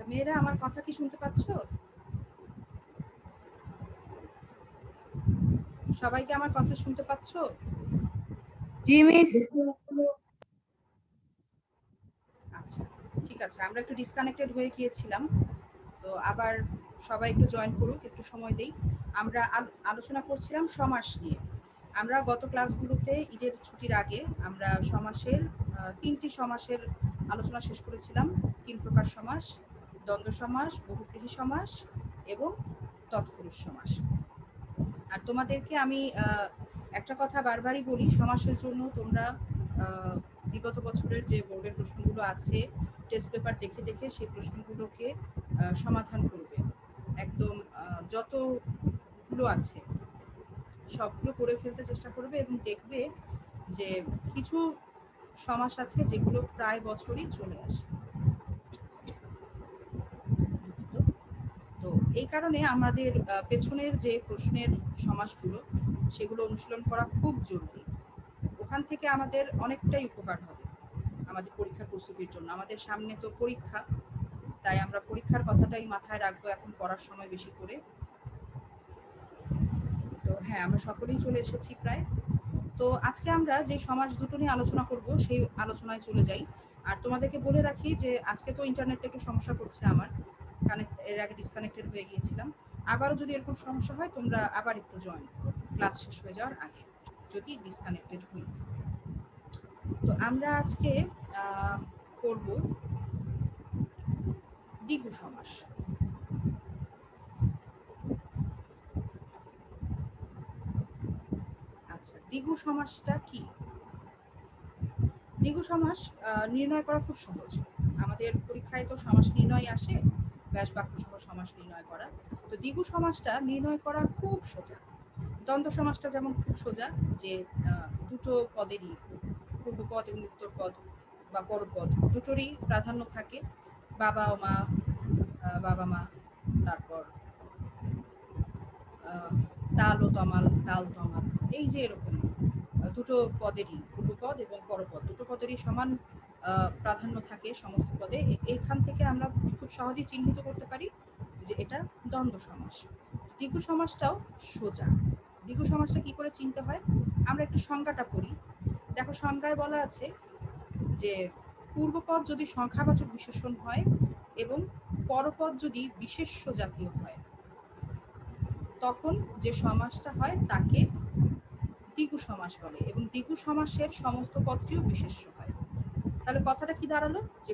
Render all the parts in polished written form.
আচ্ছা মেয়েরা আমার কথা কি শুনতে পাচ্ছ? সবাই কি আমার কথা শুনতে পাচ্ছ? জি মিস। আচ্ছা ঠিক আছে, আমরা একটু ডিসকানেক্টেড হয়ে গিয়েছিলাম, তো আবার সবাই একটু জয়েন করুক, একটু সময় দেই। আমরা আলোচনা করছিলাম সমাস নিয়ে। আমরা গত ক্লাসগুলোতে ঈদের ছুটির আগে আমরা সমাসের 3টি সমাসের আলোচনা শেষ করেছিলাম। 3 প্রকার সমাস: দ্বন্দ্ব সমাস, বহুব্রীহি সমাস এবং তৎপুরুষ সমাস। আর তোমাদেরকে আমি একটা কথা বারবারই বলি, সমাসের জন্য তোমরা বিগত বছরের যে বোর্ডের প্রশ্নগুলো আছে, টেস্ট পেপার দেখে দেখে সেই প্রশ্নগুলোকে সমাধান করবে। একদম যতগুলো আছে সবগুলো করে ফেলতে চেষ্টা করবে এবং দেখবে যে কিছু সমাস আছে যেগুলো প্রায় বছরই চলে আসে। তো এই কারণে আমাদের পেছনের যে প্রশ্নের সমাসগুলো সেগুলো অনুশীলন করা খুব জরুরি। ওখান থেকে আমাদের অনেকটাই উপকার হবে আমাদের পরীক্ষার প্রস্তুতির জন্য। আমাদের সামনে তো পরীক্ষা, তাই আমরা পরীক্ষার কথাটাই মাথায় রাখবো এখন পড়ার সময় বেশি করে। তো হ্যাঁ, আমরা সকলেই চলে এসেছি প্রায়। তো আজকে আমরা যে সমাস দুটো নিয়ে আলোচনা করব সেই আলোচনায় চলে যাই। আর তোমাদেরকে বলে রাখি যে আজকে তো ইন্টারনেটে একটু সমস্যা করছে আমার, এর আগে ডিসকানেক্টেড হয়ে গিয়েছিলাম। আবারও যদি এরকম সমস্যা হয় তোমরা আবার একটু জয়েন করো ক্লাস শেষ হয়ে যাওয়ার আগে, যদি ডিসকানেক্টেড হই। তো আমরা আজকে করব দ্বিগু সমাস। আচ্ছা, দ্বিগু সমাসটা কি? দ্বিগু সমাস নির্ণয় করা খুব সহজ। আমাদের পরীক্ষায় তো সমাস নির্ণয় আসে, ব্যাস বাক্য সহ সমাস নির্ণয় করা। তো দ্বিগু সমাসটা নির্ণয় করা খুব সোজা। দ্বন্দ্ব সমাসটা যেমন খুব সোজা, যে দুটো পদেরই পূর্বপদ এবং উত্তরপদ বা পরপদ দুটোরই প্রাধান্য থাকে। বাবা ও মা, বাবা মা, তারপর তাল ও তমাল, তাল তমাল, এই যে এরকম দুটো পদেরই পূর্বপদ এবং পরপদ দুটো পদেরই সমান প্রাধান্য থাকে সমস্ত পদে। এইখান থেকে আমরা খুব সহজেই চিহ্নিত করতে পারি যে এটা দ্বন্দ্ব সমাস। দ্বিগু সমাসটাও সোজা। দ্বিগু সমাসটা কি করে চিনতে হয়, আমরা একটু সংজ্ঞাটা পড়ি। দেখো, সংজ্ঞায় বলা আছে যে পূর্বপদ যদি সংখ্যাবাচক বিশেষণ হয় এবং পরপদ যদি বিশেষ্য জাতীয় হয়, তখন যে সমাসটা হয় তাকে দ্বিগু সমাস বলে এবং দ্বিগু সমাসের সমস্ত পদটিও বিশেষ্য হয়। তাহলে কথাটা কি দাঁড়ালো, যে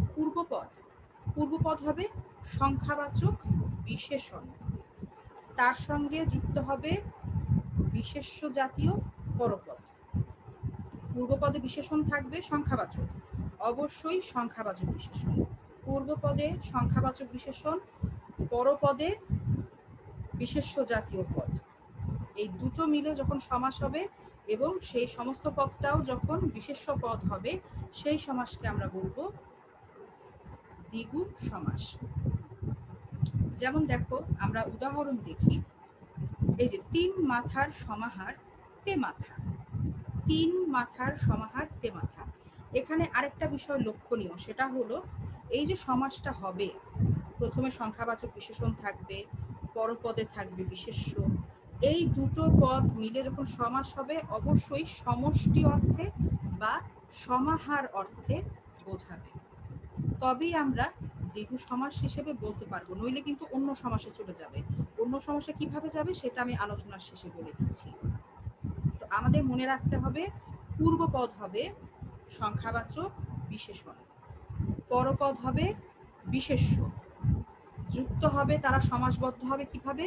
পূর্বপদ হবে সংখ্যাবাচক বিশেষণ, তার সঙ্গে যুক্ত হবে বিশেষ্য জাতীয় পরপদ। পূর্বপদে বিশেষণ থাকবে সংখ্যাবাচক, অবশ্যই সংখ্যাবাচক বিশেষণ। পূর্বপদে সংখ্যাবাচক বিশেষণ, পরপদে বিশেষ্য জাতীয় পদ, এই দুটো মিলে যখন সমাস হবে এবং সেই সমস্ত পদটাও যখন বিশেষ্য পদ হবে, সেই সমাসকে আমরা বলবো দ্বিগু সমাস। যেমন দেখো, আমরা উদাহরণ দেখি। এই যে 3 মাথার সমাহার তে মাথা, 3 মাথার সমাহার তে মাথা। এখানে আরেকটা বিষয় লক্ষণীয়, সেটা হলো এই যে সমাসটা হবে, প্রথমে সংখ্যাবাচক বিশেষণ থাকবে, পরপদে থাকবে বিশেষ্য। এই দুটো পদ মিলে যখন সমাস হবে অবশ্যই সমষ্টি অর্থে বা সমাহার অর্থে বোঝাবে, তবেই আমরা দ্বিগু সমাস হিসেবে বলতে পারবো, নইলে কিন্তু অন্য সমাসে চলে যাবে। অন্য সমাসে কিভাবে যাবে সেটা আমি আলোচনার শেষে বলে দিচ্ছি। তো আমাদের মনে রাখতে হবে, পূর্বপদ হবে সংখ্যাবাচক বিশেষণ, পরপদ হবে বিশেষ্য, যুক্ত হবে, তারা সমাসবদ্ধ হবে কিভাবে,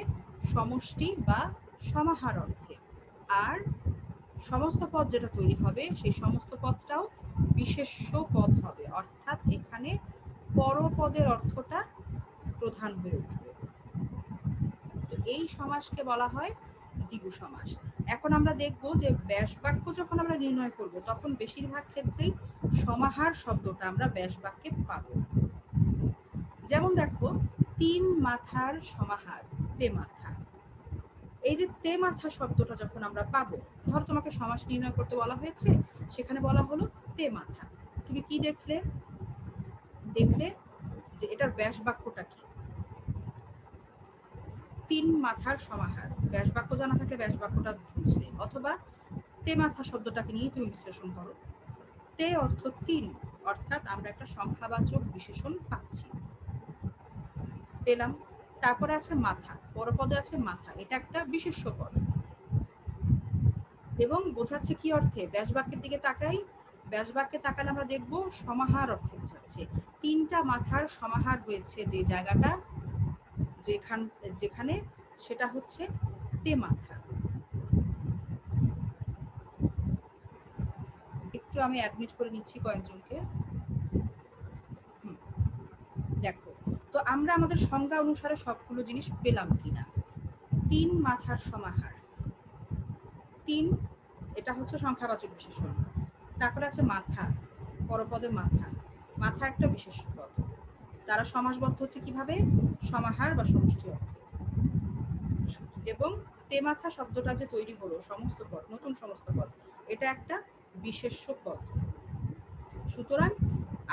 সমষ্টি বা সমাহার অর্থে। আর সমস্ত পদ যেটা তৈরি হবে সেই সমস্ত পদটাও বিশেষ্য পদ হবে, অর্থাৎ এখানে পরপদের অর্থটা প্রধান হয়ে উঠবে। তো এই সমাসকে বলা হয় দ্বিগু সমাস। এখন আমরা দেখব যে ব্যাস বাক্য যখন আমরা নির্ণয় করব তখন বেশিরভাগ ক্ষেত্রেই সমাহার শব্দটা আমরা ব্যাস বাক্যে পাব। যেমন দেখো, 3 মাথার সমাহার তে মাথা, এই যে তে মাথা শব্দটা যখন আমরা পাবো, ধর তোমাকে সমাস নির্ণয় করতে বলা হয়েছে, সেখানে বলা হলো তে মাথা, তুমি কি দেখলে যে এটার ব্যাস বাক্যটা কি। তিন মাথার সমাহার, ব্যাস বাক্য জানা থাকলে ব্যাস বাক্যটা বুঝলে, অথবা তে মাথা শব্দটাকে নিয়ে তুমি বিশ্লেষণ করো। তে অর্থ তিন, অর্থাৎ আমরা একটা সংখ্যাবাচক বিশেষণ পাচ্ছি, পেলাম। তারপরে আছে মাথা, পরপদে আছে মাথা, এটা একটা বিশেষ্য পদ এবং বোঝাচ্ছে কি অর্থে, ব্যাস বাক্যের দিকে তাকাই, ব্যাস বাক্যে তাকালে আমরা দেখব সমাহার অর্থে বোঝাচ্ছে। তিনটা মাথার সমাহার হয়েছে যে জায়গাটা, যেখানে সেটা হচ্ছে তে মাথা। একটু আমি অ্যাডমিট করে নিচ্ছি কয়েকজনকে। দেখো, তো আমরা আমাদের সংজ্ঞা অনুসারে সবগুলো জিনিস পেলাম কিনা। তিন মাথার সমাহার, তিন এটা হচ্ছে সংখ্যাবাচক বিশেষণ। তারপরে আছে মাথা, পরপদে মাথা, মাথা একটা বিশেষ্য পদ, তারা সমাসবদ্ধ হচ্ছে কিভাবে, সমাহার বা সমষ্টি অর্থে। এবং তে মাথা শব্দটা যে তৈরি হলো সমস্ত পদ, নতুন সমস্ত পদ, এটা একটা বিশেষ্য পদ। সুতরাং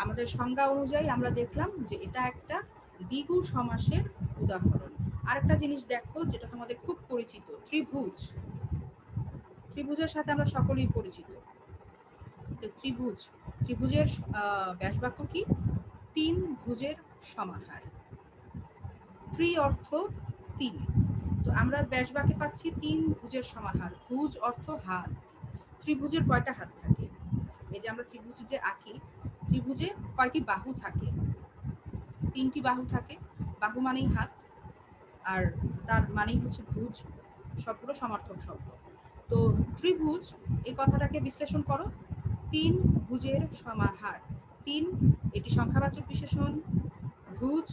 আমাদের সংজ্ঞা অনুযায়ী আমরা দেখলাম যে এটা একটা দ্বিগু সমাসের উদাহরণ। আরেকটা জিনিস দেখো যেটা তোমাদের খুব পরিচিত, ত্রিভুজ। ত্রিভুজের সাথে আমরা সকলেই পরিচিত। ত্রিভুজ, ত্রিভুজের ব্যাস বাক্য কি, তিন ভুজের সমাহার। ত্রি অর্থ তিন, তো আমরা ব্যাস বাক্যে পাচ্ছি তিন ভুজের সমাহার। ভুজ অর্থ হাত। ত্রিভুজের কয়টা হাত থাকে, এই যে আমরা ত্রিভুজ যে আঁকি, ত্রিভুজে কয়টি বাহু থাকে, তিনটি বাহু থাকে। বাহু মানেই হাত, আর তার মানেই হচ্ছে ভুজ, সবগুলো সমার্থক শব্দ। তো ত্রিভুজ এই কথাটাকে বিশ্লেষণ করো, তিন ভুজের সমাহার। তিন এটি সংখ্যাবাচক বিশেষণ, ভুজ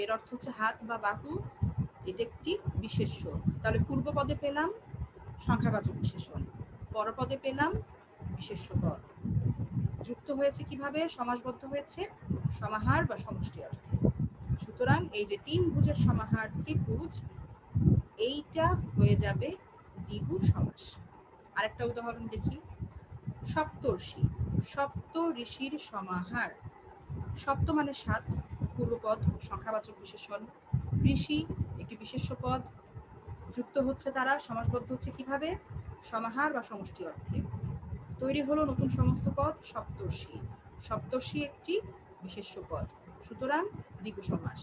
এর অর্থ হচ্ছে হাত বা বাহু, এটা একটি বিশেষ্য। তাহলে পূর্ব পদে পেলাম সংখ্যাবাচক বিশেষণ, পরপদে পেলাম বিশেষ্য পদ, যুক্ত হয়েছে কিভাবে, সমাসবদ্ধ হয়েছে সমাহার বা সমষ্টি অর্থে। সুতরাং এই যে তিন ভুজের সমাহার ত্রিভুজ, এইটা হয়ে যাবে দ্বিগু সমাস। আরেকটা উদাহরণ দেখি, সপ্তর্ষি, সপ্ত ঋষির সমাহার। সপ্ত মানে সাত, পূর্বপদ সংখ্যাবাচক বিশেষণ, ঋষি একটি বিশেষ্য পদ, যুক্ত হচ্ছে তারা, সমাসবদ্ধ হচ্ছে কিভাবে, সমাহার বা সমষ্টি অর্থে। তৈরি হলো নতুন সমস্ত পদ সপ্তর্ষি। সপ্তর্ষি একটি বিশেষ্য পদ, সুতরাং দ্বিগু সমাস।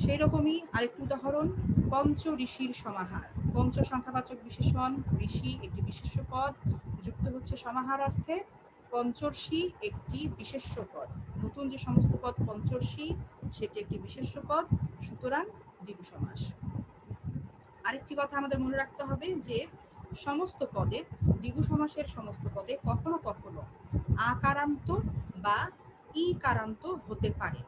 সেই রকমই আরেকটি উদাহরণ, পঞ্চ ঋষির সমাহার। পঞ্চ সংখ্যাবাচক বিশেষণ, ঋষি একটি বিশেষ্য পদ, যুক্ত হচ্ছে সমাহার অর্থে, পঞ্চর্ষি একটি বিশেষ্য পদ। নতুন যে সমস্ত পদ পঞ্চর্ষি, সেটি একটি বিশেষ্য পদ, সুতরাং দ্বিগু সমাস। আরেকটি কথা আমাদের মনে রাখতে হবে যে সমস্ত পদে, দ্বিগু সমাসের সমস্ত পদে কখনো কখনো আকারান্ত বা ইকারান্ত হতে পারে।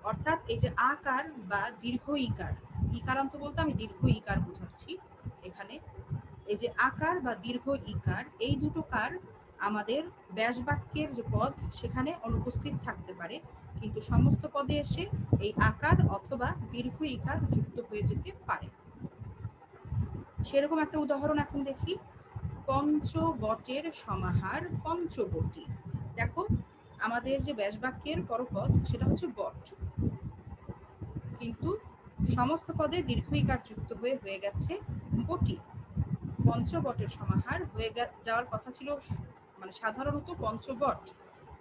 অর্থাৎ এই যে আকার বা দীর্ঘ ইকার, ইকারান্ত বলতে আমি দীর্ঘ ইকার বোঝাচ্ছি এখানে, এই যে আকার বা দীর্ঘ ইকার, এই দুটো কার আমাদের ব্যাস বাক্যের যে পদ সেখানে অনুপস্থিত থাকতে পারে, কিন্তু সমস্ত পদে এসে এই আকার অথবা দীর্ঘ ইকার যুক্ত হয়ে যেতে পারে। সেরকম একটা উদাহরণ এখন দেখি, পঞ্চবটের সমাহার পঞ্চবটী। দেখো, আমাদের যে ব্যাস বাক্যের পরপদ সেটা হচ্ছে বট, কিন্তু সমস্ত পদে দীর্ঘ ইকার যুক্ত হয়ে গেছে বটি। পঞ্চবটের সমাহার হয়ে যাওয়ার কথা ছিল মানে সাধারণত পঞ্চবট,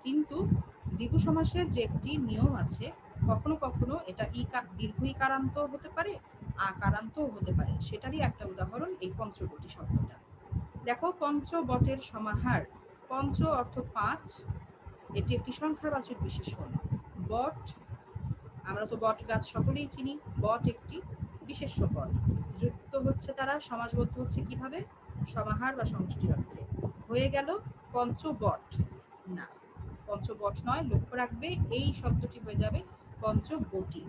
কিন্তু দ্বিগু সমাসের যে একটি নিয়ম আছে, কখনো কখনো এটা দীর্ঘ ইকারান্ত হতে পারে, আকারান্ত হতে পারে, সেটারই একটা উদাহরণ এই পঞ্চবটি শব্দটা। দেখো, পঞ্চবটের সমাহার, পঞ্চ অর্থ পাঁচ, এটি একটি সংখ্যাবাচক বিশেষণ। বট, আমরা তো বট গাছ সকলেই চিনি, বট একটি বিশেষ্য পদ, যুক্ত হচ্ছে তারা, সমাসবদ্ধ হচ্ছে কিভাবে, সমাহার বা সমষ্টি অর্থে। হয়ে গেল পঞ্চবট, না পঞ্চবট নয়, লক্ষ্য রাখবে এই শব্দটি হয়ে যাবে পঞ্চবটি।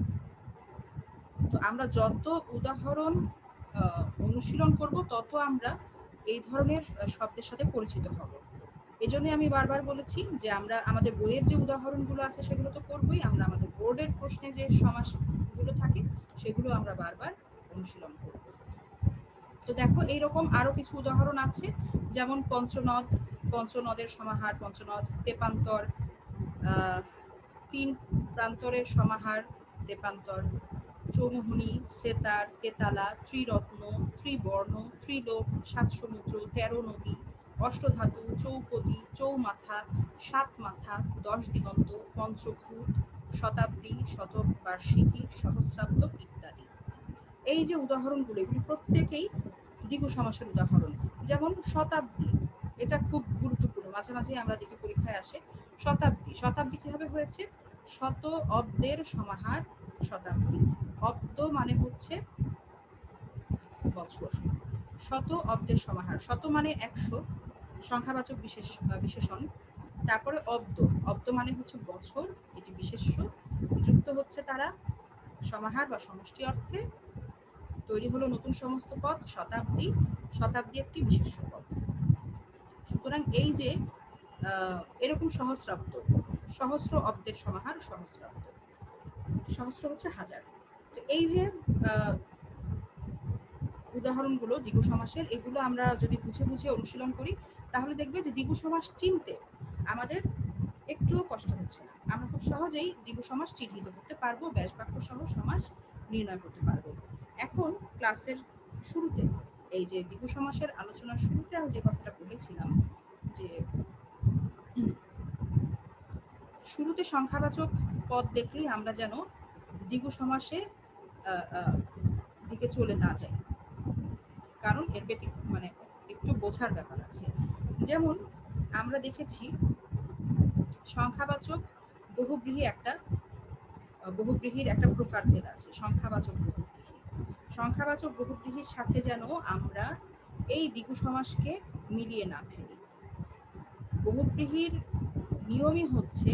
তো আমরা যত উদাহরণ অনুশীলন করব তত আমরা এই ধরনের শব্দের সাথে পরিচিত হব। এজন্য আমি বারবার বলেছি যে আমরা আমাদের বইয়ের যে উদাহরণগুলো আছে সেগুলো তো করবই, আমরা আমাদের বোর্ডের প্রশ্নে যে সমাসগুলো থাকে সেগুলো আমরা বারবার অনুশীলন করব। তো দেখো, এইরকম আরো কিছু উদাহরণ আছে, যেমন পঞ্চনদ, পঞ্চনদের সমাহার পঞ্চনদ, তেপান্তর, তিন প্রান্তরের সমাহার তেপান্তর, চৌমুহনী, সেতার, তেতালা, ত্রিরত্ন, ত্রিবর্ণ, ত্রিলোক, সাত সমুদ্র, 13 নদী, অষ্টধাতু, চৌপদী, চৌমাথা, সাত মাথা, 10 দিগন্ত, পঞ্চভূত, শতাব্দী, শতবার্ষিকী, সহস্রাব্দ ইত্যাদি। এই যে উদাহরণগুলো, এগুলি প্রত্যেকেই দ্বিগু সমাসের উদাহরণ। যেমন শতাব্দী, এটা খুব গুরুত্বপূর্ণ, মাঝে মাঝে আমরা দেখি পরীক্ষায় আসে। শতাব্দী, শতাব্দী কিভাবে হয়েছে? শত অব্দের সমাহার শতাব্দী। অব্দ মানে হচ্ছে বছর, শত অব্দের সমাহার, শত মানে 100, সংখ্যাবাচক বিশেষণ। তারপরে অব্দ, অব্দ মানে হচ্ছে বছর, এটি বিশেষ্য, যুক্ত হচ্ছে তারা সমাহার বা সমষ্টি অর্থে, তৈরি হলো নতুন সমস্ত পদ শতাব্দী, শতাব্দী একটি বিশেষ্য পদ। সুতরাং এই যে এরকম সহস্রাব্দ, সহস্র অব্দের সমাহার সহস্রাব্দ, সহস্র হচ্ছে হাজার। তো এই যে উদাহরণগুলো দ্বিগু সমাসের, এগুলো আমরা যদি বুঝে বুঝে অনুশীলন করি তাহলে দেখবে যে দ্বিগু সমাস চিনতে আমাদের একটুও কষ্ট হচ্ছে না। আমরা খুব সহজেই দ্বিগু সমাস চিহ্নিত করতে পারবো, ব্যাস বাক্য সহ সমাস নির্ণয় করতে পারবো। এখন ক্লাসের শুরুতে এই যে দ্বিগু সমাসের আলোচনার শুরুতে আমি যে কথাটা বলেছিলাম যে শুরুতে সংখ্যাবাচক পদ দেখলেই আমরা যেন দ্বিগু সমাসে দিকে চলে না যাই, কারণ এর মানে একটু বোঝার ব্যাপার আছে। যেমন আমরা দেখেছি সংখ্যাবাচক বহুব্রীহির একটা প্রকারভেদ আছে, সংখ্যাবাচক বহুব্রীহি। সংখ্যাবাচক বহুব্রীহির সাথে যেন আমরা এই দ্বিগু সমাসকে মিলিয়ে না ফেলি। বহুব্রীহির নিয়মই হচ্ছে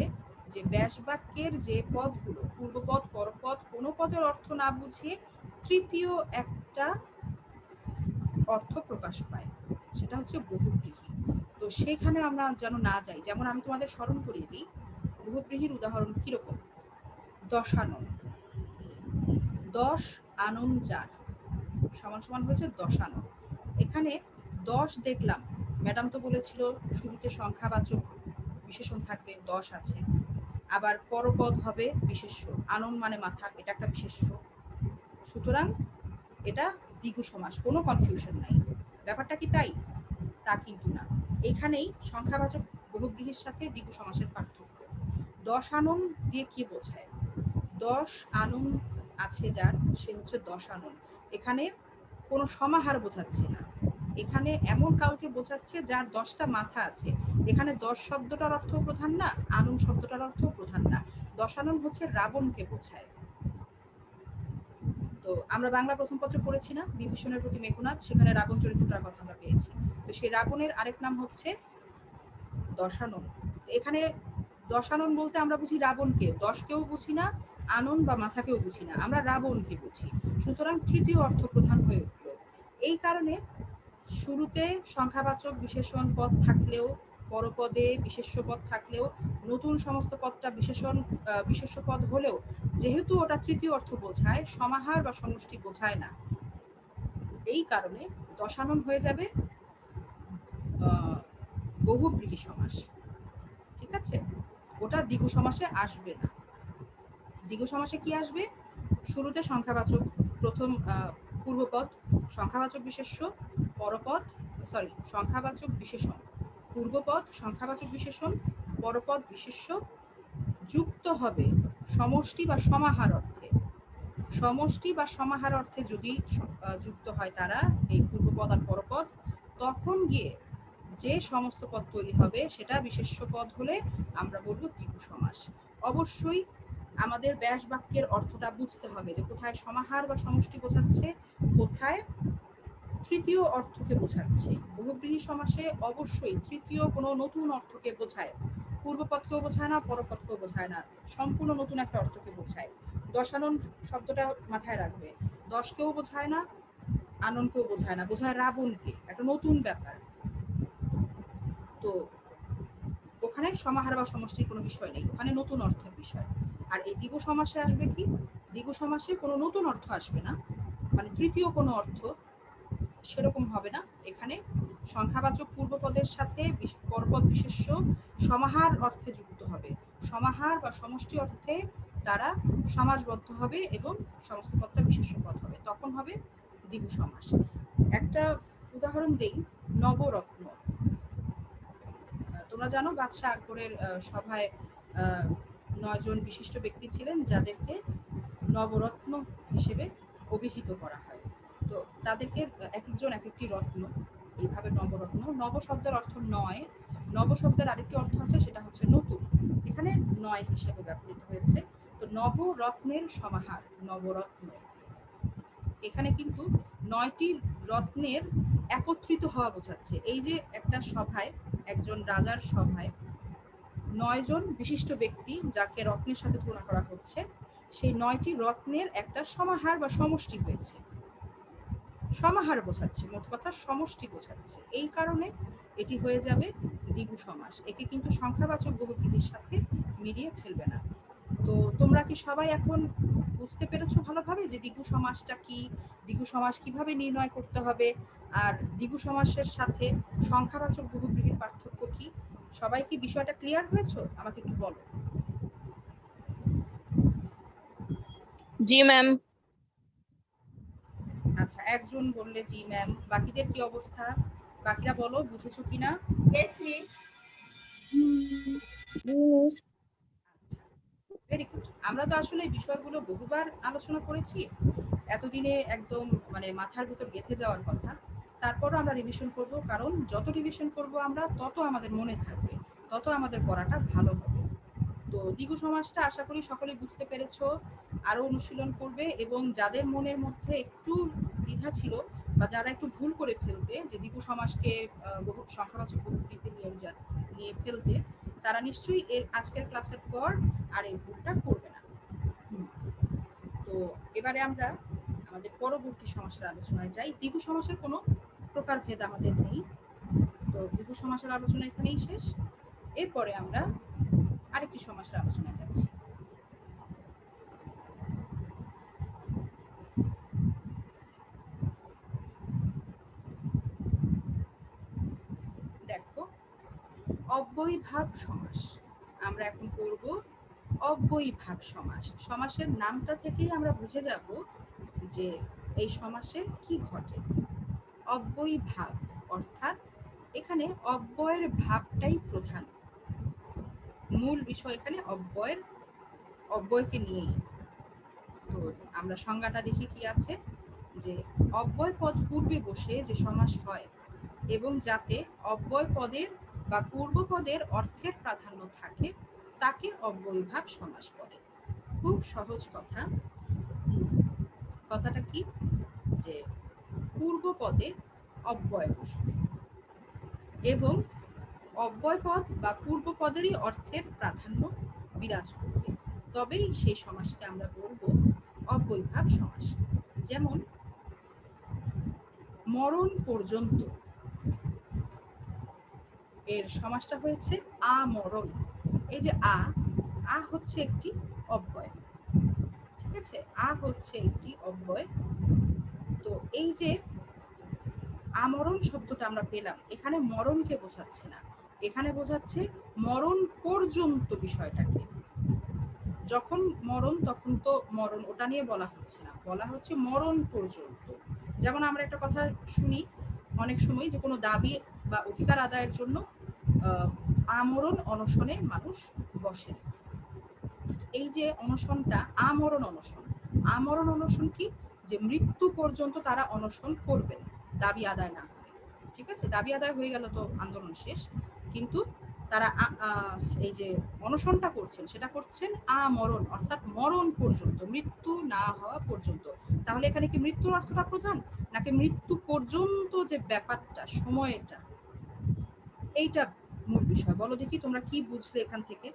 যে ব্যাস বাক্যের যে পদগুলো, পূর্বপদ, পরপদ, কোনো পদের অর্থ না বুঝিয়ে তৃতীয় একটা অর্থ প্রকাশ পায়, সেটা হচ্ছে বহুব্রীহি। তো সেখানে আমরা যেন না যাই। যেমন আমি তোমাদের স্মরণ করিয়ে দিই বহুব্রীহির উদাহরণ কিরকম। দশানন, 10 আনন 4 সমান সমান হয়েছে দশানন। এখানে 10 দেখলাম, ম্যাডাম তো বলেছিল শুরুতে সংখ্যাবাচক বিশেষণ থাকবে, 10 আছে। আবার পরপদ হবে বিশেষ্য, আনন মানে মাথা, এটা একটা বিশেষ্য। সুতরাং এটা দ্বিগু সমাস, কোনো কনফিউশন নাই। ব্যাপারটা কি তাই? তা কিন্তু না। এখানেই সংখ্যাবাচক বহুব্রীহির সাথে দ্বিগু সমাসের পার্থক্য। 10 আনন দিয়ে কি বোঝায়? 10 আনন আছে যার, সে হচ্ছে 10 আনন। এখানে কোনো সমাহার বোঝাচ্ছে না, এখানে এমন কাউকে বোঝাচ্ছে যার 10টা মাথা আছে। এখানে 10 শব্দটার অর্থ প্রধান না, আনন শব্দটার অর্থ প্রধান না। 10 আনন হচ্ছে রাবণকে বোঝায়। তো আমরা বাংলা প্রথম পত্র পড়েছি না, বিভীষণের প্রতি মেঘনাদ, সেখানে রাবণ চরিত্রটার কথা আমরা পেয়েছি। তো সেই রাবণের আরেক নাম হচ্ছে দশানন। এখানে দশানন বলতে আমরা বুঝি রাবণকে, 10কেও বুঝি না, আনন বা মাথাকেও বুঝি না, আমরা রাবণকে বুঝি। সুতরাং তৃতীয় অর্থ প্রধান হয়ে উঠল। এই কারণে শুরুতে সংখ্যাবাচক বিশেষণ পদ থাকলেও, পরপদে বিশেষ্য পদ থাকলেও, নতুন সমস্ত পদটা বিশেষ্য পদ হলেও, যেহেতু ওটা তৃতীয় অর্থ বোঝায়, সমাহার বা সমষ্টি বোঝায় না, এই কারণে দশানন হয়ে যাবে বহুব্রীহি সমাস। ঠিক আছে, ওটা দ্বিগু সমাসে আসবে না। দ্বিগু সমাসে কি আসবে? শুরুতে সংখ্যাবাচক, প্রথম পূর্বপদ, সংখ্যাবাচক বিশেষ্য, পরপদ, সংখ্যাবাচক বিশেষণ, পূর্বপদ, সংখ্যাবাচক বিশেষণ, পরপদ বিশেষ্য, যুক্ত হবে সমষ্টি বা সমাহার অর্থে। সমষ্টি বা সমাহার অর্থে যদি যুক্ত হয় তারা, এই পূর্বপদ আর পরপদ, তখন গিয়ে যে সমস্ত পদ তৈরি হবে সেটা বিশেষ্য পদ হলে আমরা বলবো দ্বিগু সমাস। অবশ্যই আমাদের ব্যাস বাক্যের অর্থটা বুঝতে হবে যে কোথায় সমাহার বা সমষ্টি বোঝাচ্ছে, কোথায় তৃতীয় অর্থকে বোঝাচ্ছে। বহুব্রীহি সমাসে অবশ্যই তৃতীয় কোনো নতুন অর্থকে বোঝায়, পূর্বপদকেও বোঝায় না, পরপদকেও বোঝায় না, সম্পূর্ণ নতুন একটা অর্থকে বোঝায়। দশানন শব্দটা মাথায় রাখবে, 10কেও বোঝায় না, আননকেও বোঝায় না, বোঝায় রাবণকে, একটা নতুন ব্যাপার। তো ওখানে সমাহার বা সমষ্টির কোনো বিষয় নেই, ওখানে নতুন অর্থের বিষয়। আর এই দ্বিগু সমাসে আসবে কি? দ্বিগু সমাসে কোনো নতুন অর্থ আসবে না, মানে তৃতীয় কোনো অর্থ সেরকম হবে না। এখানে সংখ্যাবাচক পূর্বপদের সাথে পরপদ বিশেষ্য সমাহার অর্থে যুক্ত হবে, সমাহার বা সমষ্টি অর্থে তারা সমাসবদ্ধ হবে এবং সমস্ত পদটা বিশেষ্য পদ হবে, তখন হবে দ্বিগু সমাস। একটা উদাহরণ দেই, নবরত্ন। তোমরা জানো বাদশাহ আকবরের সভায় 9 জন বিশিষ্ট ব্যক্তি ছিলেন যাদেরকে নবরত্ন হিসেবে অভিহিত করা হয়। তো তাদেরকে এক একজন এক একটি রত্ন, এইভাবে নবরত্ন। নব শব্দের অর্থ নয়, নব শব্দের আরেকটি অর্থ আছে, সেটা হচ্ছে নতুন, এখানে নয় হিসেবে ব্যবহৃত হয়েছে। তো নবরত্নের সমাহার নবরত্ন, এখানে কিন্তু 9টি রত্নের একত্রিত হওয়া বোঝাচ্ছে। এই যে একটা সভায়, একজন রাজার সভায় 9 জন বিশিষ্ট ব্যক্তি যাকে রত্নের সাথে তুলনা করা হচ্ছে, সেই 9টি রত্নের একটা সমাহার বা সমষ্টি হয়েছে, সমাহার বোঝাচ্ছে, মোট কথা সমষ্টি বোঝাচ্ছে। এই কারণে এটি হয়ে যাবে দ্বিগু সমাস। একে কিন্তু সংখ্যাবাচক বহুব্রীহির সাথে মিলিয়ে ফেলবে না। তো তোমরা কি সবাই এখন বুঝতে পেরেছো ভালোভাবে যে দ্বিগু সমাসটা কি, দ্বিগু সমাস কিভাবে নির্ণয় করতে হবে, আর দ্বিগু সমাসের সাথে সংখ্যাবাচক বহুব্রীহির পার্থক্য কি? সবাই কি বিষয়টা ক্লিয়ার হয়েছে? আমাকে একটু বলো। জি ম্যাম। আচ্ছা, একজন বললে জি ম্যাম, বাকিদের কি অবস্থা? বাকিরা বলো বুঝেছো কিনা? Yes, miss. Very good. আমরা তো আসলে এই বিষয়গুলো বহুবার আলোচনা করেছি, এতদিনে একদম মানে মাথার ভিতর গেঁথে যাওয়ার কথা। তারপরও আমরা রিভিশন করব, কারণ যত রিভিশন করব আমরা তত আমাদের মনে থাকবে, তত আমাদের পড়াটা ভালো হবে। তো দ্বিগু সমাসটা আশা করি সকলেই বুঝতে পেরেছো, আরো অনুশীলন করবে, এবং যাদের মনের মধ্যে একটু দ্বিধা ছিল বা যারা একটু ভুল করে ফেলতে যে দ্বিগু সমাসকে বহু সংখ্যাবাচক বহুব্রীহিতে নিয়ে ফেলতে, তারা নিশ্চয়ই এর আজকের ক্লাসের পর আর এই ভুলটা করবে না। তো এবারে আমরা আমাদের পরবর্তী সমাসের আলোচনায় যাই। দ্বিগু সমাসের কোনো প্রকারভেদ আমাদের নেই, তো দ্বিগু সমাসের আলোচনা এখানেই শেষ। এরপরে আমরা আরেকটি সমাসের আলোচনায় যাচ্ছি। দেখো, অব্যয়ীভাব সমাস আমরা এখন করব। অব্যয়ীভাব সমাস, সমাসের নামটা থেকেই আমরা বুঝে যাব যে এই সমাসে কি ঘটে। অব্যয়ীভাব অর্থাৎ এখানে অব্যয়ের ভাবটাই প্রধান, মূল বিষয় এখানে অব্যয়কে নিয়েই। তো আমরা সংজ্ঞাটা দেখি কি আছে, যে অব্যয় পদ পূর্বে বসে যে সমাস হয় এবং যাতে অব্যয় পদের বা পূর্ব পদের অর্থের প্রাধান্য থাকে তাকে অব্যয়ীভাব সমাস বলে। খুব সহজ কথা। কথাটা কি, যে পূর্ব পদে অব্যয় বসবে এবং অব্যয় পদ বা পূর্ব পদেরই অর্থের প্রাধান্য বিরাজ করবে, তবেই সেই সমাসকে আমরা বলবো অব্যয়ীভাব সমাস। যেমন মরণ পর্যন্ত, এর সমাসটা হয়েছে আমরণ। এই যে আ হচ্ছে একটি অব্যয়, ঠিক আছে, আ হচ্ছে একটি অব্যয়। তো এই যে আমরণ শব্দটা আমরা পেলাম, এখানে মরণকে বোঝাচ্ছে না, এখানে বোঝাচ্ছে মরণ পর্যন্ত বিষয়টাকে। যখন মরণ তখন তো মরণ ওটা নিয়ে বলা হচ্ছে না, বলা হচ্ছে মরণ পর্যন্ত। যেমন আমরা একটা কথা শুনি অনেক সময়, যে কোনো দাবি বা অধিকার আদায়ের জন্য আমরণ অনশনে মানুষ বসে। এই যে অনশনটা আমরণ অনশন, আমরণ অনশন কি, যে মৃত্যু পর্যন্ত তারা অনশন করবেন দাবি আদায় না করে। ঠিক আছে, দাবি আদায় হয়ে গেল তো আন্দোলন শেষ, কিন্তু তারা এই যে অনশনটা করছেন সেটা করছেন আমরণ, অর্থাৎ মরণ পর্যন্ত, মৃত্যু না হওয়া পর্যন্ত। তাহলে এখানে কি মৃত্যুর অর্থটা প্রধান, নাকি মৃত্যু পর্যন্ত যে ব্যাপারটা সময়টা, এইটা মূল বিষয়? বলো দেখি তোমরা কি বুঝলে এখান থেকে,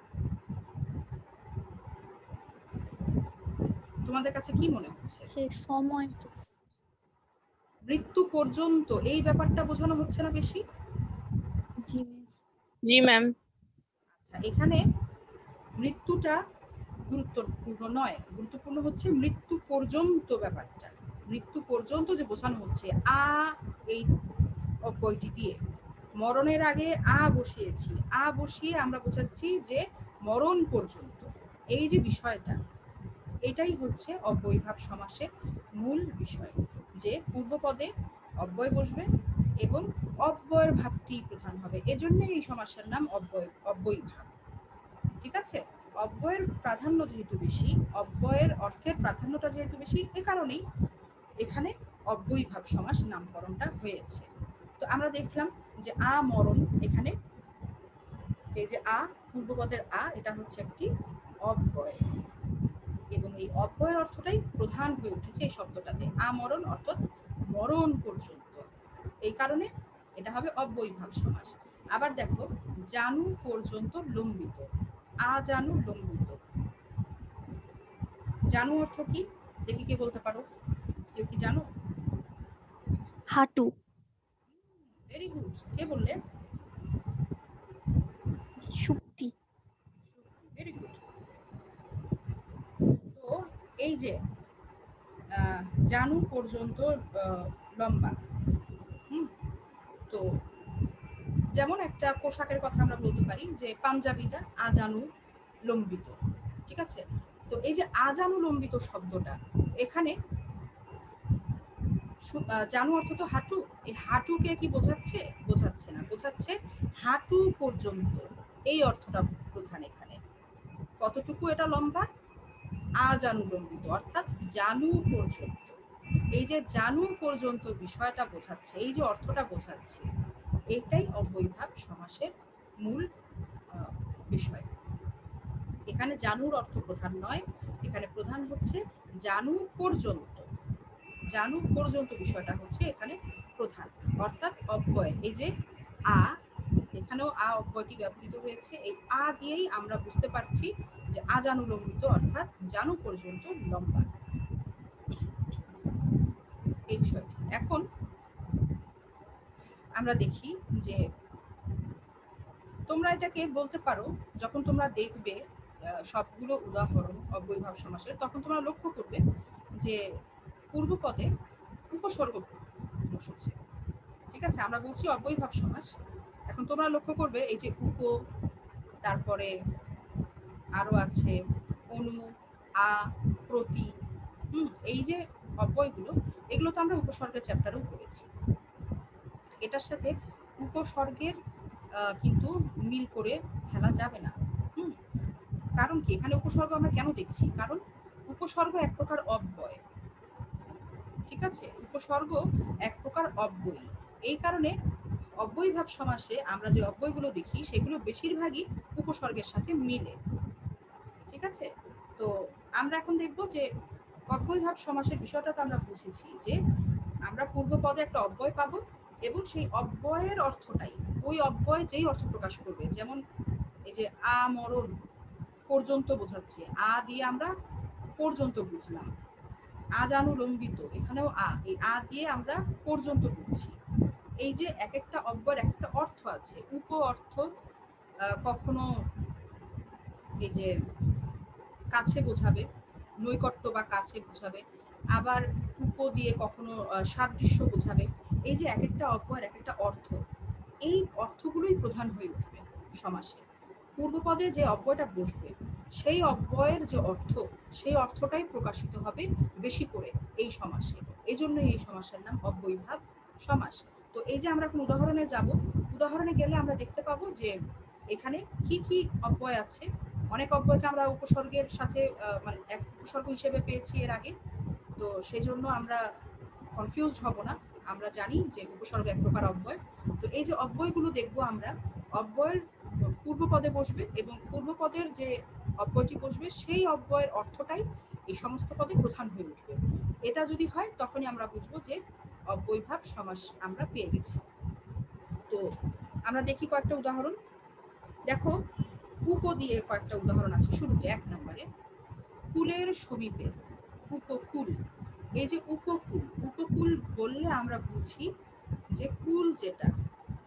তোমাদের কাছে কি মনে হচ্ছে? সেই সময় মৃত্যু পর্যন্ত এই ব্যাপারটা বোঝানো হচ্ছে না বেশি? জি ম্যাম। আচ্ছা, এখানে মৃত্যুটা গুরুত্বপূর্ণ নয়, গুরুত্বপূর্ণ হচ্ছে মৃত্যু পর্যন্ত ব্যাপারটা, মৃত্যু পর্যন্ত যে বোঝানো হচ্ছে এই অব্যয়টি দিয়ে। মরণের আগে বসিয়েছি, বসিয়ে আমরা বোঝাচ্ছি যে মরণ পর্যন্ত, এই যে বিষয়টা, এটাই হচ্ছে অব্যয়ীভাব সমাসের মূল বিষয়, যে পূর্বপদে অব্যয় বসবে এবং অব্যয়ের ভাবটি প্রধান হবে। এজন্য এই সমাসের নাম অব্যয়ীভাব। ঠিক আছে, অব্যয়ের প্রাধান্য যেহেতু বেশি, অব্যয়ের অর্থের প্রাধান্যটা যেহেতু বেশি, এ কারণেই এখানে অব্যয়ীভাব সমাস নামকরণটা হয়েছে। তো আমরা দেখলাম যে আমরণ, এখানে এই যে পূর্বপদের এটা হচ্ছে একটি অব্যয়, এবং এই অব্যয়ের অর্থটাই প্রধান হয়ে উঠেছে এই শব্দটাতে। আমরণ অর্থাৎ মরণ পর্যন্ত, এই কারণে এটা হবে অব্যয়ীভাব সমাস। আবার দেখো, জানু পর্যন্ত লম্বিত, জানু লম্বিত। জানু অর্থ কি দেখি, কে বলতে পারো? কেউ কি জানো? হাঁটু। ভেরি গুড, কে বললে? শুক্তি। Very good. তো এই যে জানু পর্যন্ত লম্বা, তো যেমন একটা পোশাকের কথা আমরা বলতে পারি যে পাঞ্জাবিটা আজানু লম্বিত। ঠিক আছে, তো এই যে আজানু লম্বিত শব্দটা, এখানে জানু অর্থ তো হাঁটু, এই হাঁটুকে কি বোঝাচ্ছে? বোঝাচ্ছে না, বোঝাচ্ছে হাঁটু পর্যন্ত, এই অর্থটা প্রধান এখানে। কতটুকু এটা লম্বা? জানু লম্বিত, অর্থাৎ জানু পর্যন্ত। এই যে জানু পর্যন্ত বিষয়টা বোঝাচ্ছে, এই যে অর্থটা বোঝাচ্ছে, এইটাই অব্যয়ীভাব সমাসের মূল বিষয়। এখানে জানুর অর্থ প্রধান নয়, এখানে প্রধান হচ্ছে জানু পর্যন্ত। জানু পর্যন্ত বিষয়টা হচ্ছে এখানে প্রধান, অর্থাৎ অব্যয়। এই যে এখানেও অব্যয়টি ব্যবহৃত হয়েছে, এই দিয়েই আমরা বুঝতে পারছি যে আজানুলম্বিত, অর্থাৎ জানু পর্যন্ত লম্বা, এই বিষয়টি। এখন আমরা দেখি যে তোমরা এটাকে বলতে পারো, যখন তোমরা দেখবে সবগুলো উদাহরণ অব্যয়ীভাব সমাসের, তখন তোমরা লক্ষ্য করবে যে পূর্বপদে উপসর্গ বসেছে। ঠিক আছে, আমরা বলছি অব্যয়ীভাব সমাস। এখন তোমরা লক্ষ্য করবে এই যে তারপরে আরো আছে অনু, প্রতি, এই যে অব্যয়গুলো, এগুলো তো আমরা উপসর্গের চ্যাপ্টারেও পড়েছি। এটার সাথে উপসর্গের কিন্তু মিল করে ফেলা যাবে না। কারণ কি, এখানে উপসর্গ আমরা কেন দেখছি? কারণ উপসর্গ এক প্রকার অব্যয়। ঠিক আছে, উপসর্গ এক প্রকার অব্যয়ী, এই কারণে অব্যয়ীভাব সমাসে আমরা যে অব্যয়গুলো দেখি সেগুলো বেশিরভাগই উপসর্গের সাথে মিলে। ঠিক আছে, তো আমরা এখন দেখব যে অব্যয়ীভাব সমাসের বিষয়টা তো আমরা বুঝেছি, যে আমরা পূর্বপদে একটা অব্যয় পাবো এবং সেই অব্যয়ের অর্থটাই, ওই অব্যয় যেই অর্থ প্রকাশ করবে, যেমন এই যে আমরণ পর্যন্ত বোঝাচ্ছে, দিয়ে আমরা পর্যন্ত বুঝলাম। আজানুলম্বিত, এখানেও এই দিয়ে আমরা পর্যন্ত বুঝছি। এই যে এক একটা অব্যয়ের এক একটা অর্থ আছে। উপ অর্থ কখনো এই যে কাছে বোঝাবে, নৈকট্য বা কাছে বোঝাবে, আবার উপ দিয়ে কখনো সাদৃশ্য বোঝাবে। এই যে এক একটা অব্যয়ের এক একটা অর্থ, এই অর্থগুলোই প্রধান হয়ে উঠবে সমাসে। পূর্বপদে যে অব্যয়টা বসবে, সেই অব্যয়ের যে অর্থ, সেই অর্থটাই প্রকাশিত হবে বেশি করে এই সমাসে। এই জন্যই এই সমাসের নাম অব্যয়ীভাব সমাস। তো এই যে আমরা কোন উদাহরণে যাব, উদাহরণে গেলে আমরা দেখতে পাবো যে এখানে কি কি অব্যয় আছে। অনেক অব্যয়কে আমরা উপসর্গের সাথে মানে এক উপসর্গ হিসেবে পেয়েছি এর আগে, তো সেই জন্য আমরা কনফিউজড হব না। আমরা জানি যে উপসর্গ এক প্রকার অব্যয়। তো এই যে অব্যয়গুলো দেখবো আমরা, অব্যয়ের পূর্বপদে বসবে এবং পূর্বপদের যে অব্যয়টি বসবে সেই অব্যয়ের অর্থটাই এই সমস্ত পদে প্রধান হয়ে উঠবে। এটা যদি হয় তখনই আমরা বুঝবো যে অব্যয়ীভাব সমাস আমরা পেয়ে গেছি। তো আমরা দেখি কয়েকটা উদাহরণ। দেখো, উপ দিয়ে কয়েকটা উদাহরণ আছে। শুরুতে 1 নম্বরে, কুলের সমীপে, উপকূল। এই যে উপকূল, উপকূল বললে আমরা বুঝি যে কুল, যেটা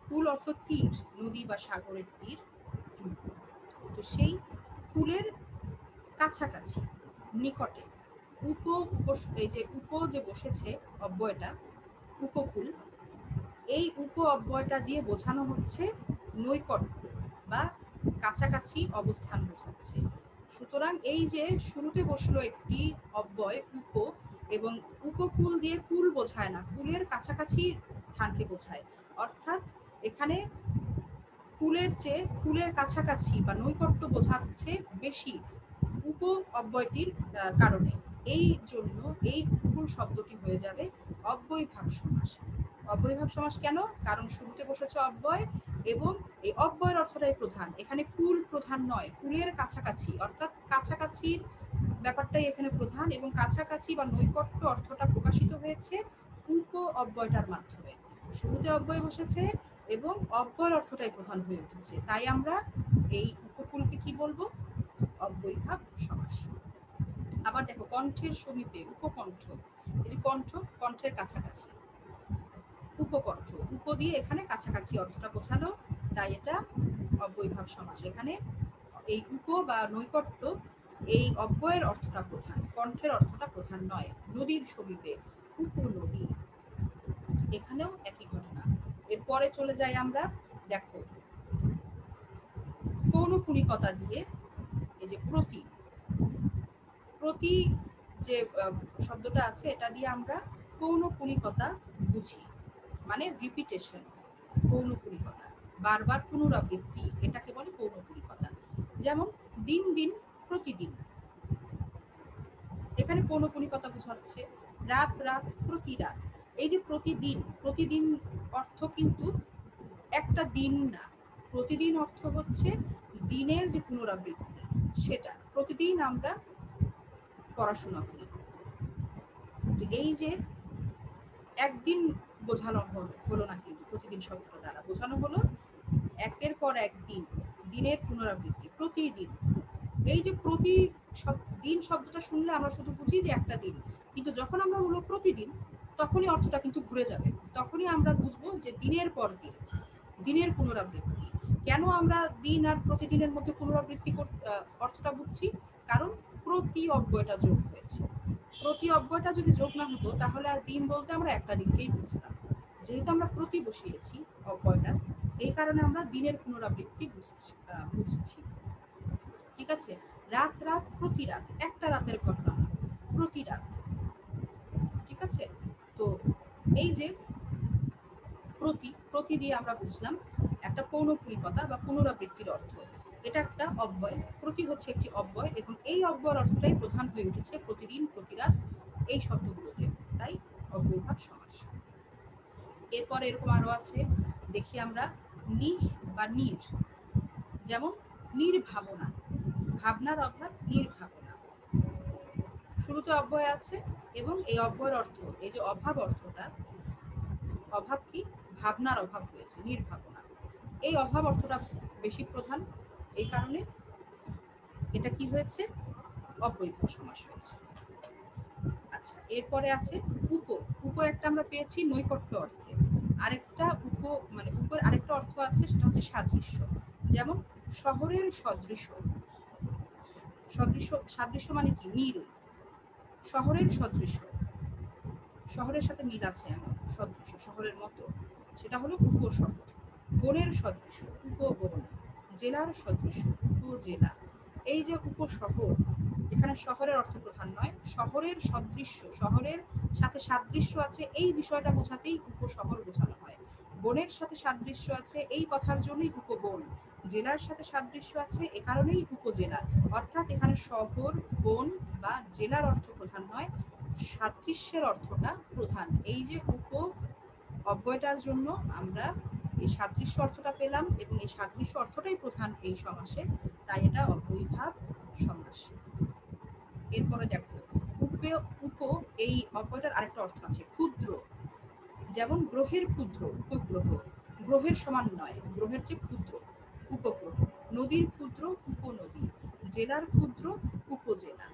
কুল অর্থ তীর, নদী বা সাগরের তীর। তো সেই কুলের কাছাকাছি, নিকটে, এই যে যে বসেছে অব্যয়টা, উপকূল, এই অব্যয়টা দিয়ে বোঝানো হচ্ছে নৈকট্য বা কাছাকাছি অবস্থান বোঝাচ্ছে। সুতরাং এই যে শুরুতে বসলো একটি অব্যয় উপ, এবং উপকূল দিয়ে কুল বোঝায় না, কুলের কাছাকাছি স্থানকে বোঝায়। অর্থাৎ এখানে কুলের চেয়ে কুলের কাছাকাছি বা নৈকট্য বোঝাচ্ছে বেশি উপ অব্যয়টির কারণে। এই জন্য এই উপকূল শব্দটি হয়ে যাবে অব্যয়ভাব সমাস। অব্যয়ভাব সমাস কেন? কারণ শুরুতে বসেছে অব্যয় এবং এই অব্যয়ের অর্থটাই প্রধান। এখানে কুল প্রধান নয়, কুলের কাছাকাছি, অর্থাৎ কাছাকাছির ব্যাপারটাই এখানে প্রধান, এবং কাছাকাছি বা নৈকট্য অর্থটা প্রকাশিত হয়েছে উপ অব্যয়টার মাধ্যমে। শুরুতে অব্যয় বসেছে এবং অব্যয়ের অর্থটাই প্রধান হয়ে উঠেছে, তাই আমরা এই উপকূলকে কি বলবো? অব্যয়ভাব সমাস। আবার দেখো কণ্ঠের সমীপে উপকণ্ঠ, এই যে কণ্ঠ, কণ্ঠের কাছাকাছি, উপকণ্ঠ, উপ দিয়ে এখানে কাছাকাছি অর্থটা বোঝালো, তাই এটা অব্যয়ভাব সমাস। এখানে এই উপ বা নৈকট্য, এই অব্যয়ের অর্থটা প্রধান, কণ্ঠের অর্থটা প্রধান নয়। নদীর সমীপে, উপনদী, এখানেও একই ঘটনা। এরপরে চলে যাই আমরা, দেখো পৌনঃপুনিকতা দিয়ে এই যে প্রতি, প্রতি যে শব্দটা আছে এটা দিয়ে আমরা পৌনঃপুনিকতা বুঝি, মানে রিপিটেশন। পৌনঃপুনিকতা, বারবার পুনরাবৃত্তি, এটাকে বলে পৌনঃপুনিকতা। যেমন দিন দিন, প্রতিদিন, এখানে পৌনঃপুনিকতা বোঝাচ্ছে। রাত রাত, প্রতি রাত। এই যে প্রতিদিন, প্রতিদিন অর্থ কিন্তু একটা দিন না, প্রতিদিন অর্থ হচ্ছে দিনের যে পুনরাবৃত্তি, সেটা প্রতিদিন আমরা পড়াশোনা করি। তো এই যে একদিন বোঝানো হলো না, কিন্তু প্রতিদিন শব্দটা দ্বারা বোঝানো হলো একের পর এক দিন, দিনের পুনরাবৃত্তি, প্রতিদিন। এই যে প্রতি দিন শব্দটা শুনলে আমরা শুধু বুঝি যে একটা দিন, কিন্তু যখন আমরা বলবো প্রতিদিন, তখনই অর্থটা কিন্তু ঘুরে যাবে, তখনই আমরা বুঝবো যে দিনের পর দিন, দিনের পুনরাবৃত্তি। কেন আমরা দিন আর প্রতিদিনের মধ্যে পুনরাবৃত্তি অর্থটা বুঝছি? কারণ প্রতি অব্যয়টা যোগ হয়েছে। প্রতি অব্যয়টা যদি যোগ না হতো তাহলে আর দিন বলতে আমরা একটা দিনকেই বুঝতাম। যেহেতু আমরা প্রতি বসিয়েছি অব্যয়টা, এই কারণে আমরা দিনের পুনরাবৃত্তি বুঝছি। ঠিক আছে? রাত রাত, প্রতি রাত, একটা রাতের ঘটনা, প্রতি রাত। ঠিক আছে? তো এই যে প্রতি, প্রতি দিয়ে আমরা বুঝলাম একটা পৌনঃপুনিকতা বা পুনরাবৃত্তির অর্থ। এটা একটা অব্যয়, প্রতি হচ্ছে একটি অব্যয়, এবং এই অব্যয়ের অর্থটাই প্রধান হয়ে উঠেছে প্রতিদিন, প্রতি রাত এই শব্দগুলোতে, তাই অব্যয়ভাব সমাস। এরপর এরকম আরো আছে, দেখি আমরা নিহ বা নির। যেমন নির্ভাবনা, ভাবনার অভাব, নির্ভাবনা। শুরুতে অব্যয় আছে এবং এই অব্যয়ের অর্থ, এই যে অভাব অর্থটা, অভাব কি? ভাবনার অভাব হয়েছে, নির্ভাবনা। এই অভাব অর্থটা বেশি প্রধান, এই কারণে এটা কি হয়েছে? অব্যয়ভাব সমাস হয়েছে। আচ্ছা, এরপরে আছে উপ। উপ একটা আমরা পেয়েছি নৈকট্য অর্থে, আরেকটা উপ মানে উপর আরেকটা অর্থ আছে, সেটা হচ্ছে সাদৃশ্য। যেমন শহরের সদৃশ্য, সদৃশ্য, সাদৃশ্য মানে কি? মিল। শহরের সদৃশ্য, শহরের সাথে মিল আছে এমন সদৃশ্য, শহরের মতো, সেটা হলো উপশহর। বনের সদৃশ্য, উপবন। জেলার সদৃশ্য, উপজেলা। এই যে উপশহর, এখানে শহরের অর্থ প্রধান নয়, শহরের সদৃশ্য, শহরের সাথে সাদৃশ্য আছে এই বিষয়টা বোঝাতেই উপশহর বোঝানো হয়। বনের সাথে সাদৃশ্য আছে এই কথার জন্যই উপবন। জেলার সাথে সাদৃশ্য আছে এ কারণেই উপজেলা। অর্থাৎ এখানে শহর, বন বা জেলার অর্থ প্রধান নয়, সাদৃশ্যের অর্থটা প্রধান। এই যে উপ অব্যয়টার জন্য আমরা এই সাদৃশ্য অর্থটা পেলাম, এবং এই সাদৃশ্য অর্থটাই প্রধান এই সমাসে, তাই এটা অব্যয়ভাব সমাস। এরপরে দেখো উপ, এই অব্যয়টার আরেকটা অর্থ আছে ক্ষুদ্র। যেমন গ্রহের ক্ষুদ্র, উপগ্রহ। গ্রহের সমান নয়, গ্রহের চেয়ে ক্ষুদ্র, উপগ্রহ। নদীর ক্ষুদ্র, উপনদী। জেলার ক্ষুদ্র, উপজেলা।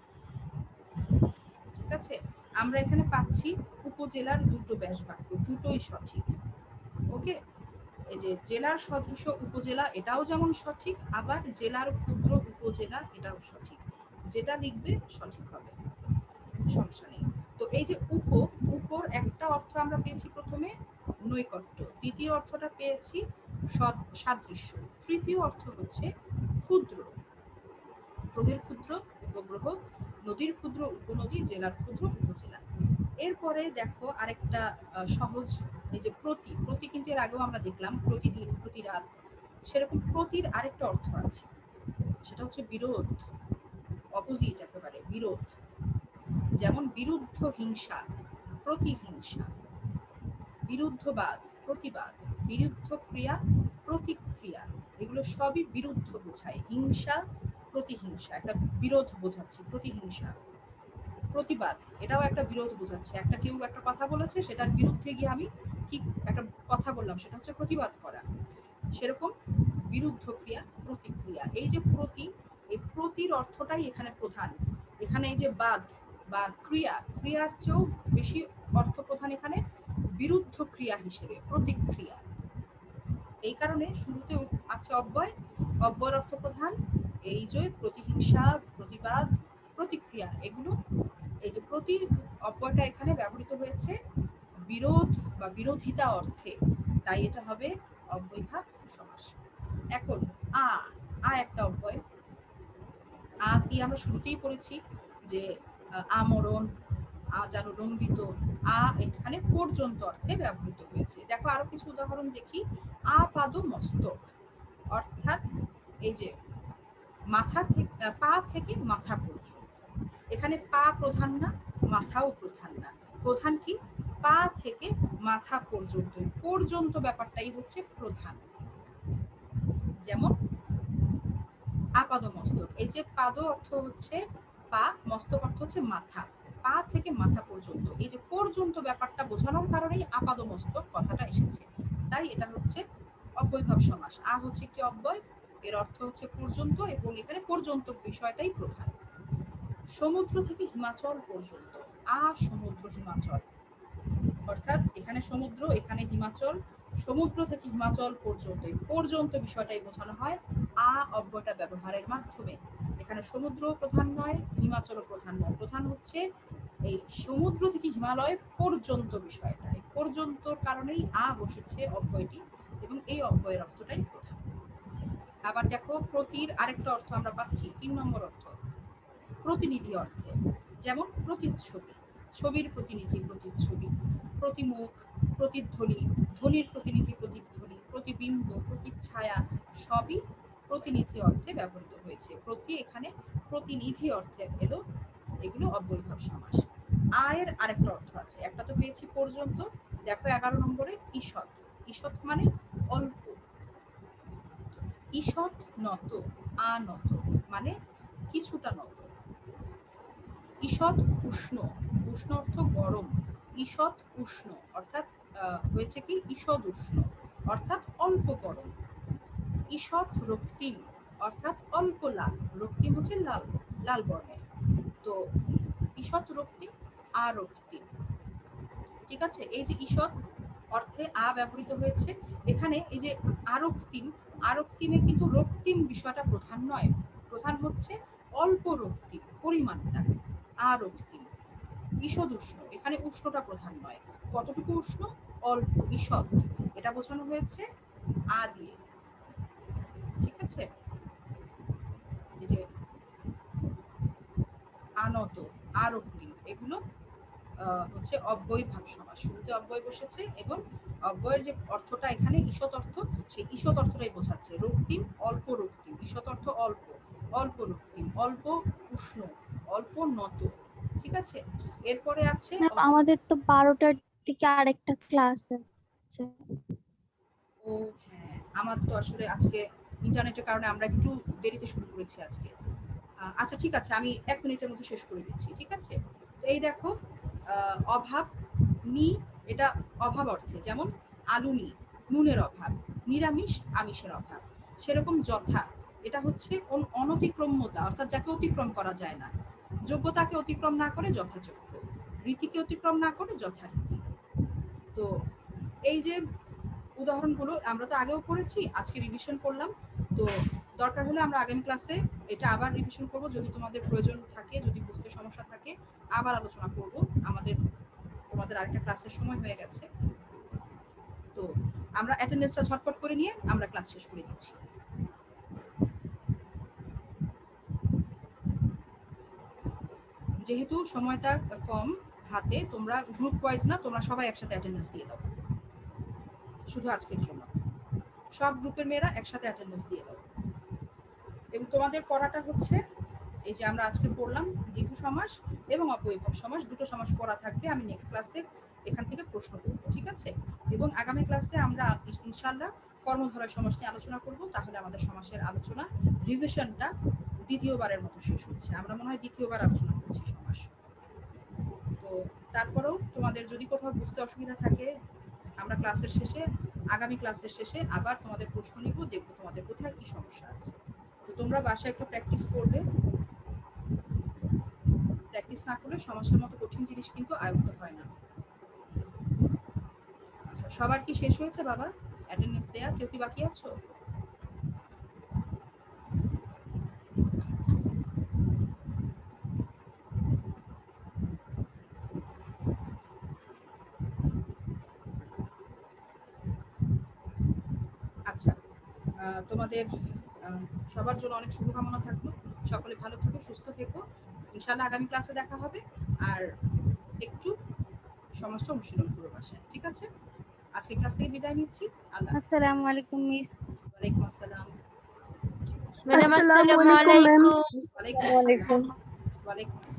ঠিক আছে? আমরা এখানে পাচ্ছি উপজেলার দুটো ব্যাস বাক্য, দুটোই সঠিক। ওকে, এই যে জেলার সদৃশ উপজেলা, এটাও যেমন সঠিক, আবার জেলার ক্ষুদ্র উপজেলা, এটাও সঠিক। যেটা লিখবে সঠিক হবে, সমস্যা নেই। তো এই যে উপর একটা অর্থ আমরা পেয়েছি প্রথমে নৈকট্য, দ্বিতীয় অর্থটা পেয়েছি সাদৃশ্য, তৃতীয় অর্থ হচ্ছে ক্ষুদ্র। গ্রহের ক্ষুদ্র উপগ্রহ, নদীর ক্ষুদ্র উপনদী, জেলার ক্ষুদ্র উপজেলা। এরপরে দেখো আরেকটা সহজ, এই যে প্রতি, প্রতি কিন্তু এর আগেও আমরা দেখলাম, প্রতিদিন, প্রতি রাত। সেরকম প্রতির আরেকটা অর্থ আছে, সেটা হচ্ছে বিরোধ, অপোজিট, একেবারে বিরোধ। যেমন বিরুদ্ধ হিংসা, প্রতিহিংসা, বিরুদ্ধবাদ, প্রতিবাদ, বিরুদ্ধ ক্রিয়া, প্রতিক্রিয়া, এগুলো সবই বিরুদ্ধ বোঝায়। হিংসা, প্রতিহিংসা, একটা বিরোধ বোঝাচ্ছে। প্রতিহিংসা, প্রতিবাদ, এটাও একটা বিরোধ বোঝাচ্ছে। একটা কেউ একটা কথা বলেছে, সেটার বিরুদ্ধে গিয়ে আমি কি একটা কথা বললাম, সেটা হচ্ছে প্রতিবাদ করা। সেরকম বিরুদ্ধ ক্রিয়া, প্রতিক্রিয়া। এই যে প্রতি, এই প্রতির অর্থটাই এখানে প্রধান। এখানে এই যে বাদ বা ক্রিয়া, ক্রিয়ার চেয়েও বেশি অর্থ প্রধান এখানে বিরুদ্ধ ক্রিয়া হিসেবে, প্রতিক্রিয়া। এই কারণে শুরুতে আছে অব্যয়, অব্যয়ের অর্থ প্রধান। এই যে প্রতিহিংসা, প্রতিবাদ, প্রতিক্রিয়া, এগুলো, এই যে প্রতি অব্যয়টা এখানে ব্যবহৃত হয়েছে বিরোধ বা বিরোধিতা অর্থে, তাই এটা হবে অব্যয়ভাব সমাস। এখন আ, আ একটা অব্যয়। আ দিয়ে আমরা শুরুতেই পড়েছি যে আমরণ, আজানুলম্বিত। আ এখানে পর্যন্ত অর্থে ব্যবহৃত হয়েছে। দেখো আরো কিছু উদাহরণ দেখি। আপাদ মস্তক, অর্থাৎ এই যে মাথা থেকে, পা থেকে মাথা পর্যন্ত। এখানে পা প্রধান না, মাথাও প্রধান না, প্রধান কি পা থেকে মাথা পর্যন্ত, পর্যন্ত ব্যাপারটাই হচ্ছে প্রধান। যেমন আপাদ মস্তক, এই যে পাদ অর্থ হচ্ছে পা, মস্তক অর্থ হচ্ছে মাথা, পা থেকে মাথা পর্যন্ত, এই যে পর্যন্ত ব্যাপারটা বোঝানোর কারণেই আপাদ মস্তক কথাটা এসেছে। তাই এটা হচ্ছে অব্যয়ভাব সমাস। আ হচ্ছে কি অব্যয়, এর অর্থ হচ্ছে পর্যন্ত, এবং এখানে পর্যন্ত বিষয়টাই প্রধান। সমুদ্র থেকে হিমাচল পর্যন্ত, আ সমুদ্র হিমাচল, অর্থাৎ এখানে সমুদ্র, এখানে হিমাচল, সমুদ্র থেকে হিমাচল পর্যন্ত, পর্যন্ত বিষয়টাই বোঝানো হয় আ অব্যয়টা ব্যবহারের মাধ্যমে। এখানে সমুদ্র প্রধান নয়, হিমাচল প্রধান নয়, প্রধান হচ্ছে এই সমুদ্র থেকে হিমালয় পর্যন্ত বিষয়টা। এই পর্যন্তর কারণেই আ বসেছে অব্যয়টি, এবং এই অব্যয়ের অর্থটাই প্রধান। আবার দেখো প্রতির আরেকটা অর্থ আমরা পাচ্ছি, ৩ নম্বর অর্থ প্রতিনিধি অর্থে। যেমন প্রতিচ্ছবি, ছবির প্রতিনিধি প্রতিচ্ছবি, প্রতিমুখ, প্রতিধ্বনি, ধ্বনির প্রতিনিধি প্রতিধ্বনি, প্রতিবিম্ব, প্রতিচ্ছায়া, সবই প্রতিনিধি অর্থে ব্যবহৃত হয়েছে। প্রতি এখানে প্রতিনিধি অর্থে এলো, এগুলো অব্যয়ভাব সমাস। আয়ের আরেকটা অর্থ আছে, একটা তো পেয়েছি পর্যন্ত। দেখো 11 নম্বরে ঈষৎ, ঈষৎ মানে অল্প, ঈষৎ নত, আনত মানে কিছুটা নত। ঈষৎ উষ্ণ, উষ্ণ অর্থ গরম, ঈষৎ উষ্ণ অর্থাৎ হয়েছে কি ঈষৎ উষ্ণ অর্থাৎ অল্প গরম। ঈষৎ রক্তিম অর্থাৎ অল্প লাল, রক্তিম হচ্ছে লাল, লাল বর্ণের। তো ঈষৎ রক্তিম, আরক্তিম। ঠিক আছে, এই যে ঈষৎ অর্থে আ ব্যবহৃত হয়েছে, এখানে এই যে আরক্তিম, আরক্তিমে কিন্তু রক্তিম বিষয়টা প্রধান নয়, প্রধান হচ্ছে অল্প রক্তিম, পরিমাণটা। আরক্তিম, ঈষৎ উষ্ণ, এখানে উষ্ণটা প্রধান নয়, কতটুকু উষ্ণ, অল্প, ঈষৎ, এটা বোঝানো হয়েছে আ দিয়ে। ঠিক আছে, এই যে আনত, আরক্তিম, এগুলো হচ্ছে অব্যয়ভাব সমাস। শুরুতে অব্যয় বসেছে, এবং অব্যয়ের যে অর্থটা এখানে ঈষৎ অর্থ, সেই ঈষৎ অর্থটাই বোঝাচ্ছে। রক্তিম, অল্প রক্তিম, ঈষৎ অর্থ অল্প, অল্প রক্তিম, অল্প উষ্ণ, অল্প নত। ঠিক আছে, এরপরে আছে ম্যাম আমাদের তো 12টার দিকে আরেকটা ক্লাস আছে। ও হ্যাঁ, আমার তো আসলে আজকে ইন্টারনেটের কারণে আমরা একটু দেরিতে শুরু করেছি আজকে। আচ্ছা ঠিক আছে, আমি 1 মিনিটের মধ্যে শেষ করে দিচ্ছি। ঠিক আছে, তো এই দেখো অভাব, নি, এটা অভাব অর্থে, যেমন আলু নি, নুনের অভাব, নিরামিষ, আমিষের অভাব। সেরকম যথা, এটা হচ্ছে অনতিক্রম্যতা, অর্থাৎ যাকে অতিক্রম করা যায় না, যোগ্যতাকে অতিক্রম না করে যথাযোগ্য, রীতিকে অতিক্রম না করে যথারীতি। তো এই যে উদাহরণগুলো আমরা তো আগেও করেছি, আজকে রিভিশন করলাম। তো দরকার হলে আমরা আগামী ক্লাসে এটা আবার রিভিশন করব, যদি তোমাদের প্রয়োজন থাকে, যদি বুঝতে সমস্যা থাকে আবার আলোচনা করব। তোমাদের আরেকটা ক্লাসের সময় হয়ে গেছে, তো আমরা অ্যাটেন্ডেন্সটা ঝটপট করে নিয়ে আমরা ক্লাস শেষ করে দিচ্ছি। যেহেতু সময়টা কম হাতে, তোমরা গ্রুপ ওয়াইজ না, তোমরা সবাই একসাথে অ্যাটেন্ডেন্স দিয়ে দাও শুধু আজকের জন্য। সব গ্রুপের মেয়েরা একসাথে অ্যাটেন্ডেন্স দিয়ে দাও। এবং তোমাদের পড়াটা হচ্ছে এই যে আমরা আজকে পড়লাম দ্বিগু সমাস এবং অবয়ব সমাস, দুটো সমাস পড়া থাকবে। আমি নেক্সট ক্লাসে এখান থেকে প্রশ্ন করব, ঠিক আছে? এবং আগামী ক্লাসে আমরা ইনশাআল্লাহ কর্মধারয় সমাস নিয়ে আলোচনা করব। তাহলে আমাদের সমাসের আলোচনা রিভিশনটা দ্বিতীয়বারের মতো শেষ হচ্ছে। আমরা মনে হয় দ্বিতীয়বার আলোচনা করছি সমাস। তো তারপরেও তোমাদের যদি কোথাও বুঝতে অসুবিধা থাকে, আমরা ক্লাসের শেষে, আগামী ক্লাসের শেষে আবার তোমাদের প্রশ্ন নিব, দেখবো তোমাদের কোথায় কি সমস্যা আছে। তো তোমরা বাসায় একটু প্র্যাকটিস করবে। প্র্যাকটিস না করলে সমস্যার মতো কঠিন জিনিস কিন্তু আয়ত্ত হয় না। আচ্ছা, সবার কি শেষ হয়েছে বাবা অ্যাটেন্ডেন্স দেয়া? কেউ কি বাকি আছো? আচ্ছা, তোমাদের সবার জন্য অনেক শুভকামনা থাকলো। সকলে ভালো থেকো, সুস্থ থেকো। ইনশাআল্লাহ আগামী ক্লাসে দেখা হবে। আর একটু সমাজটা অনুশীলন করো বাসায়, ঠিক আছে? আজকে ক্লাস থেকে বিদায় নিচ্ছি। আল্লাহ হাফেজ। আসসালামু আলাইকুম মিস। ওয়ালাইকুম আসসালাম। ম্যাডাম আসসালামু আলাইকুম। ওয়ালাইকুম আসসালাম। ওয়ালাইকুম আসসালাম।